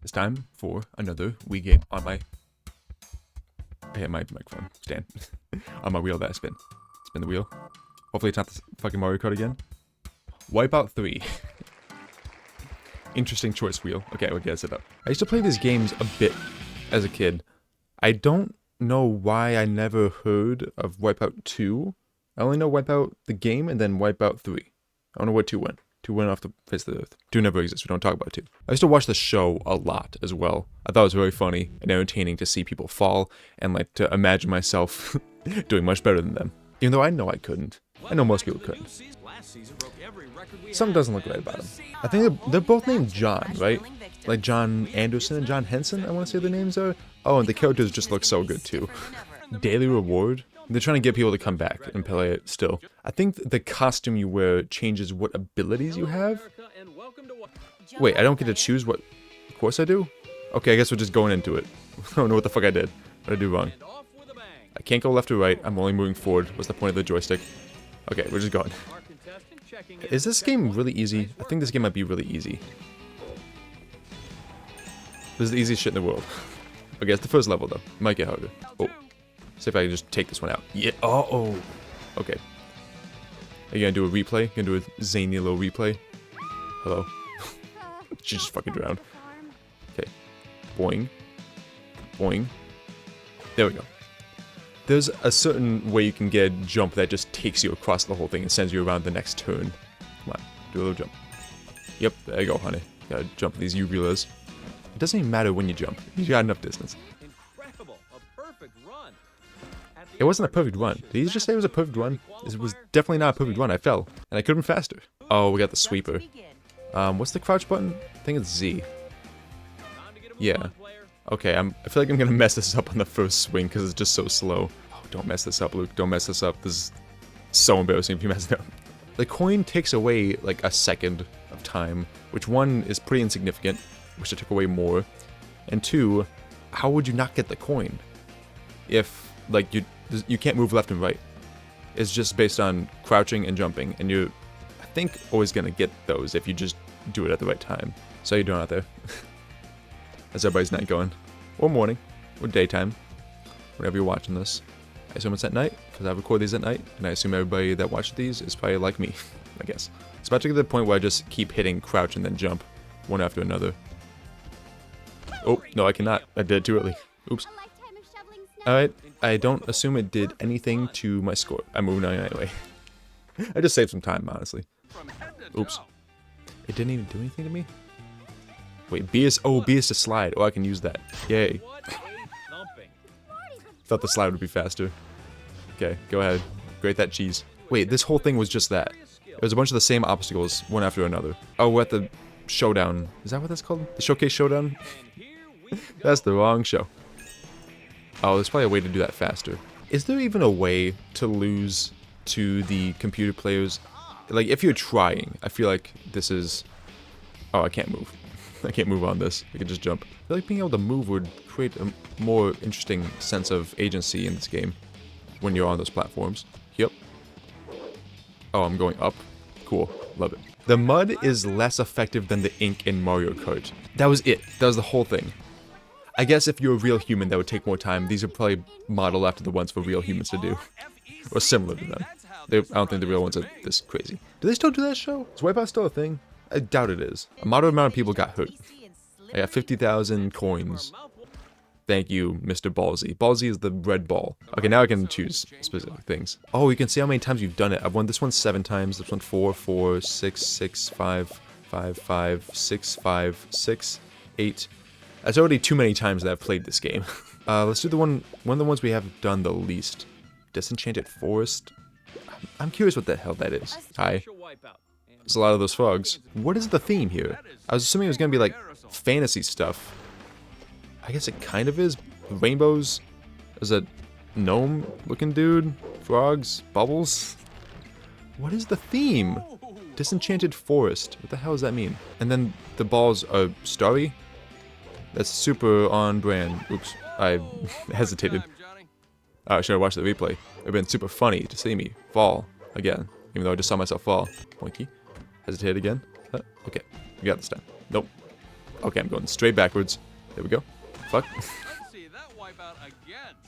It's time for another Wii game on my... I hit my microphone stand. On my wheel that I spin. Spin the wheel. Hopefully it's not the fucking Mario Kart again. Wipeout 3. Interesting choice, wheel. Okay, we'll get it up. I used to play these games a bit as a kid. I don't know why I never heard of Wipeout 2. I only know Wipeout the game and then Wipeout 3. I don't know where 2 went. 2 went off the face of the earth. 2 never exists. We don't talk about 2. I used to watch the show a lot as well. I thought it was very funny and entertaining to see people fall and like to imagine myself doing much better than them. Even though I know I couldn't. I know most people couldn't. Something doesn't look right about them. I think they're both named John, right? Like John Anderson and John Henson, I want to say their names are. Oh, and the characters just look so good too. Daily reward? They're trying to get people to come back and play it still. I think the costume you wear changes what abilities you have. Wait, I don't get to choose what course I do? Okay, I guess we're just going into it. I don't know what the fuck I did. What did I do wrong? I can't go left or right. I'm only moving forward. What's the point of the joystick? Okay, we're just going. Is this game really easy? I think this game might be really easy. This is the easiest shit in the world. Okay, it's the first level though. It might get harder. Oh. See if I can just take this one out. Yeah. Oh. Okay. Are you gonna do a replay? You gonna do a zany little replay? Hello. She just fucking drowned. Okay. Boing. Boing. There we go. There's a certain way you can get a jump that just takes you across the whole thing and sends you around the next turn. Come on. Do a little jump. Yep. There you go, honey. Gotta jump these uvulas. It doesn't even matter when you jump. You got enough distance. It wasn't a perfect run. Did he just say it was a perfect run? It was definitely not a perfect run. I fell. And I could have been faster. Oh, we got the sweeper. What's the crouch button? I think it's Z. Yeah. Okay, I feel like I'm gonna mess this up on the first swing because it's just so slow. Oh, don't mess this up, Luke. Don't mess this up. This is so embarrassing if you mess it up. The coin takes away like a second of time, which one is pretty insignificant. Wish I took away more. And 2, how would you not get the coin? If, like, you can't move left and right. It's just based on crouching and jumping, and you're, I think, always gonna get those if you just do it at the right time. So how you doing out there? How's everybody's night going? Or morning, or daytime, whenever you're watching this. I assume it's at night, because I record these at night, and I assume everybody that watches these is probably like me, I guess. It's about to get to the point where I just keep hitting crouch and then jump, one after another. Oh, no, I cannot. I did it too early. Oops. Alright, I don't assume it did anything to my score. I'm moving on anyway. I just saved some time, honestly. Oops. It didn't even do anything to me? Wait, B is... Oh, B is to slide. Oh, I can use that. Yay. Thought the slide would be faster. Okay, go ahead. Grate that cheese. Wait, this whole thing was just that. It was a bunch of the same obstacles, one after another. Oh, we're at the showdown. Is that what that's called? The showcase showdown? That's the wrong show. Oh, there's probably a way to do that faster. Is there even a way to lose to the computer players? Like, if you're trying, I feel like this is... Oh, I can't move. I can't move on this. I can just jump. I feel like being able to move would create a more interesting sense of agency in this game when you're on those platforms. Yep. Oh, I'm going up. Cool. Love it. The mud is less effective than the ink in Mario Kart. That was it. That was the whole thing. I guess if you're a real human, that would take more time. These are probably modeled after the ones for real humans to do. Or similar to them. I don't think the real ones are this crazy. Do they still do that show? Is Wipeout still a thing? I doubt it is. A moderate amount of people got hurt. I got 50,000 coins. Thank you, Mr. Ballsy. Ballsy is the red ball. Okay, now I can choose specific things. Oh, you can see how many times you've done it. I've won this one 7 times. This one 4, 4, 6, 6, 5, 5, 5, 6, 5, 6, 8. That's already too many times that I've played this game. Let's do one of the ones we have done the least. Disenchanted Forest? I'm curious what the hell that is. Hi. There's a lot of those frogs. What is the theme here? I was assuming it was gonna be like fantasy stuff. I guess it kind of is. Rainbows. There's a gnome looking dude. Frogs. Bubbles. What is the theme? Disenchanted Forest. What the hell does that mean? And then the balls are starry? That's super on brand. Oops, I hesitated. I should have watched the replay. It would have been super funny to see me fall again, even though I just saw myself fall. Poinky. Hesitate again. Okay, we got this time. Nope. Okay, I'm going straight backwards. There we go. Fuck.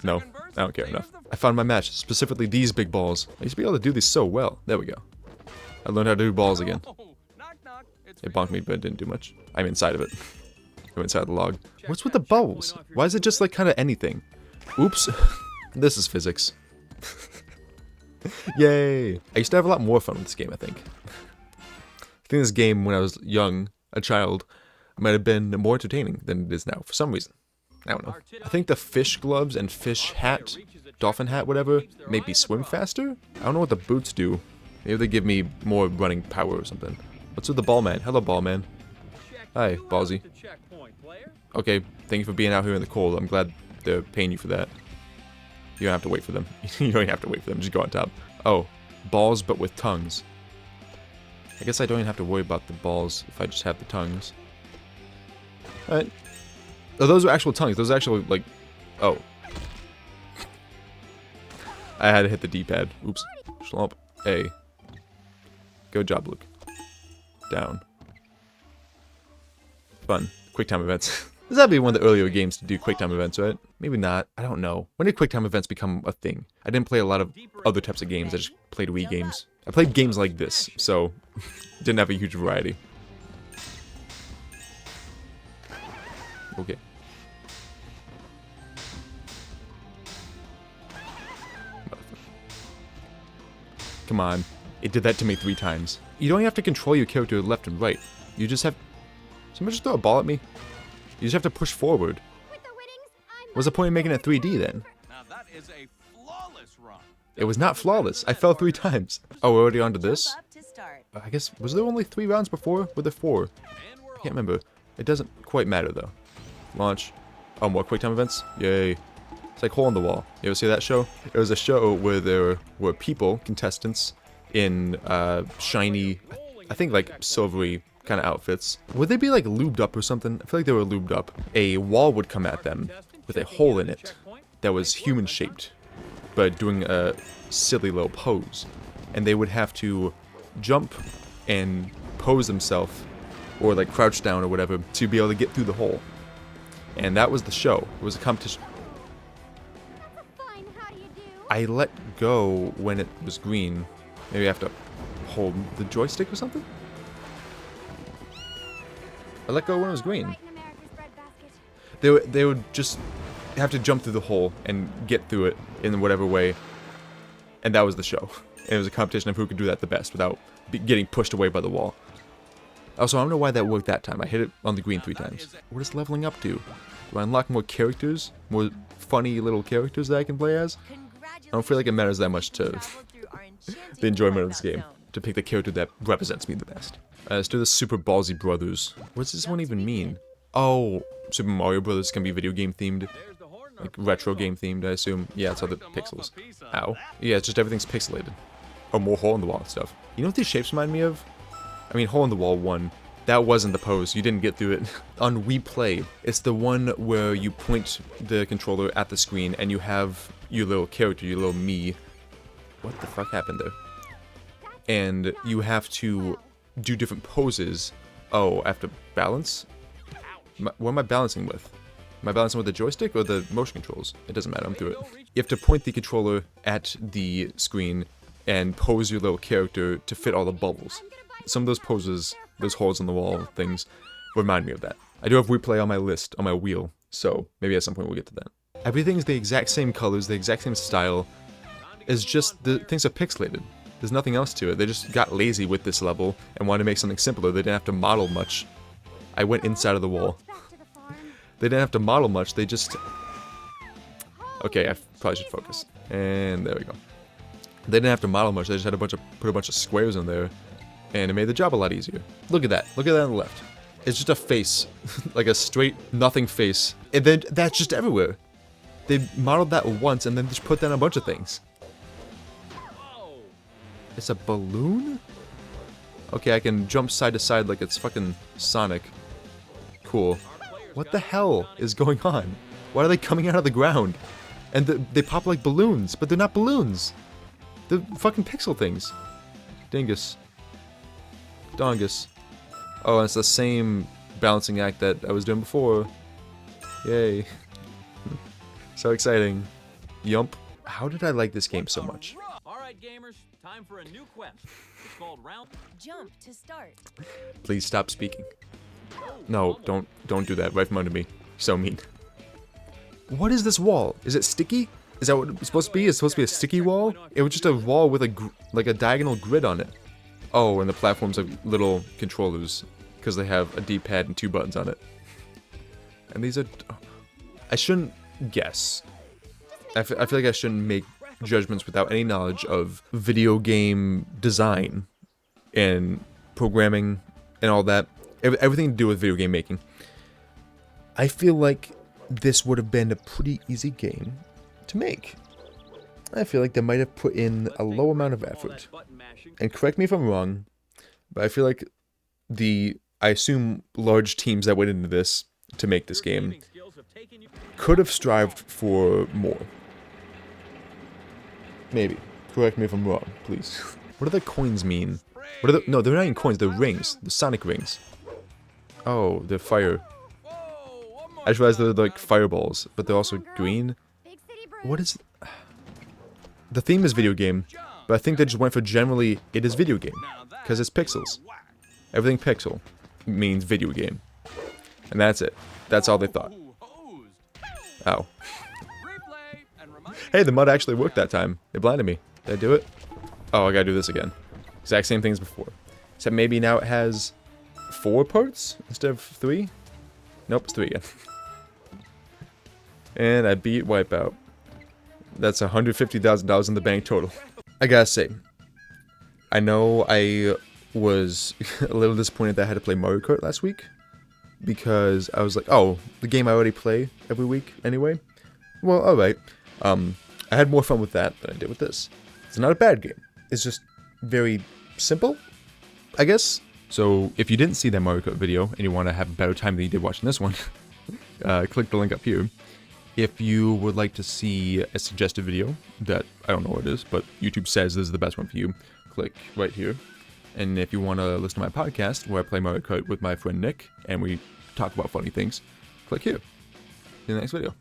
No, I don't care enough. I found my match, specifically these big balls. I used to be able to do these so well. There we go. I learned how to do balls again. It bonked me, but it didn't do much. I'm inside of it. I'm inside the log. What's with the bubbles? Why is it just like kind of anything? Oops. This is physics. Yay! I used to have a lot more fun with this game, I think. I think this game, when I was young, a child, might have been more entertaining than it is now, for some reason. I don't know. I think the fish gloves and fish hat, dolphin hat, whatever, make me swim faster? I don't know what the boots do. Maybe they give me more running power or something. What's with the ball man? Hello, ball man. Hi, Ballsy. Okay, thank you for being out here in the cold. I'm glad they're paying you for that. You don't have to wait for them. You don't even have to wait for them. Just go on top. Oh, balls but with tongues. I guess I don't even have to worry about the balls if I just have the tongues. Alright. Oh, those are actual tongues. Those are actually, like... Oh. I had to hit the D-pad. Oops. Schlump. A. Good job, Luke. Down. Fun. QuickTime events. This had to be one of the earlier games to do QuickTime events, right? Maybe not. I don't know. When did QuickTime events become a thing? I didn't play a lot of other types of games. I just played Wii games. I played games like this, so didn't have a huge variety. Okay. Come on. It did that to me 3 times. You don't even have to control your character left and right. You just have... Somebody just throw a ball at me? You just have to push forward. What's the point of making it 3D then? It was not flawless. I fell 3 times. Oh, we're already on to this? I guess, was there only 3 rounds before? Were there 4? I can't remember. It doesn't quite matter though. Launch. Oh, more QuickTime events? Yay. It's like Hole in the Wall. You ever see that show? It was a show where there were people, contestants, in shiny, I think like silvery kind of outfits. Would they be like lubed up or something? I feel like they were lubed up. A wall would come at them with a hole in it that was human shaped, but doing a silly little pose. And they would have to jump and pose themselves, or like crouch down or whatever, to be able to get through the hole. And that was the show. It was a competition. I let go when it was green. Maybe I have to hold the joystick or something? I let go when it was green. They would just have to jump through the hole and get through it in whatever way. And that was the show. And it was a competition of who could do that the best without getting pushed away by the wall. Also, I don't know why that worked that time. I hit it on the green 3 times. What is leveling up to? Do I unlock more characters? More funny little characters that I can play as? I don't feel like it matters that much to the enjoyment of this game. To pick the character that represents me the best. Let's do the Super Ballsy Brothers. What does this one even mean? Oh, Super Mario Brothers can be video game themed. Like retro game themed, I assume. Yeah, it's all the pixels. Ow. Yeah, it's just everything's pixelated. Oh, more hole in the wall stuff. You know what these shapes remind me of? I mean, Hole in the Wall 1. That wasn't the pose. You didn't get through it. On Wii Play, it's the one where you point the controller at the screen and you have your little character, your little me. What the fuck happened there? And you have to do different poses. Oh, I have to balance? What am I balancing with? Am I balancing with the joystick or the motion controls? It doesn't matter, I'm through it. You have to point the controller at the screen and pose your little character to fit all the bubbles. Some of those poses, those holes in the wall things, remind me of that. I do have Wii Play on my list, on my wheel, so maybe at some point we'll get to that. Everything's the exact same colors, the exact same style. It's just the things are pixelated. There's nothing else to it. They just got lazy with this level and wanted to make something simpler. They didn't have to model much. I went inside of the wall. They didn't have to model much, they just... Okay, I probably should focus. And there we go. They didn't have to model much, they just had put a bunch of squares in there. And it made the job a lot easier. Look at that on the left. It's just a face. Like a straight nothing face. And then that's just everywhere. They modeled that once and then just put that in a bunch of things. It's a balloon? Okay, I can jump side to side like it's fucking Sonic. Cool. What the hell is going on? Why are they coming out of the ground? And they pop like balloons, but they're not balloons. They're fucking pixel things. Dingus. Dongus. Oh, and it's the same balancing act that I was doing before. Yay. So exciting. Yump. How did I like this game so much? Alright gamers, time for a new quest. It's called Round Jump to start. Please stop speaking. No, don't do that right from under me. So mean. What is this wall? Is it sticky? Is that what it's supposed to be? It's supposed to be a sticky wall? It was just a wall with like a diagonal grid on it. Oh, and the platforms have little controllers because they have a D-pad and 2 buttons on it. And these are... I shouldn't guess. I feel like I shouldn't make judgments without any knowledge of video game design and programming and all that. Everything to do with video game making. I feel like this would have been a pretty easy game to make. I feel like they might have put in a low amount of effort. And correct me if I'm wrong, but I feel like I assume large teams that went into this to make this game could have strived for more. Maybe. Correct me if I'm wrong, please. What do the coins mean? No, they're not even coins, they're rings. The sonic rings. Oh, they're fire. I just realized they're like fireballs, but they're also green. What is... The theme is video game, but I think they just went for generally, it is video game. Because it's pixels. Everything pixel means video game. And that's it. That's all they thought. Ow. Hey, the mud actually worked that time. It blinded me. Did I do it? Oh, I gotta do this again. Exact same thing as before. Except maybe now it has 4 parts instead of 3? Nope, it's 3 again. And I beat Wipeout. That's $150,000 in the bank total. I gotta say, I know I was a little disappointed that I had to play Mario Kart last week. Because I was like, oh, the game I already play every week anyway? Well, alright. I had more fun with that than I did with this. It's not a bad game. It's just very simple, I guess. So, if you didn't see that Mario Kart video and you want to have a better time than you did watching this one, click the link up here. If you would like to see a suggested video that, I don't know what it is, but YouTube says this is the best one for you, click right here. And if you want to listen to my podcast, where I play Mario Kart with my friend Nick, and we talk about funny things, click here. See you in the next video.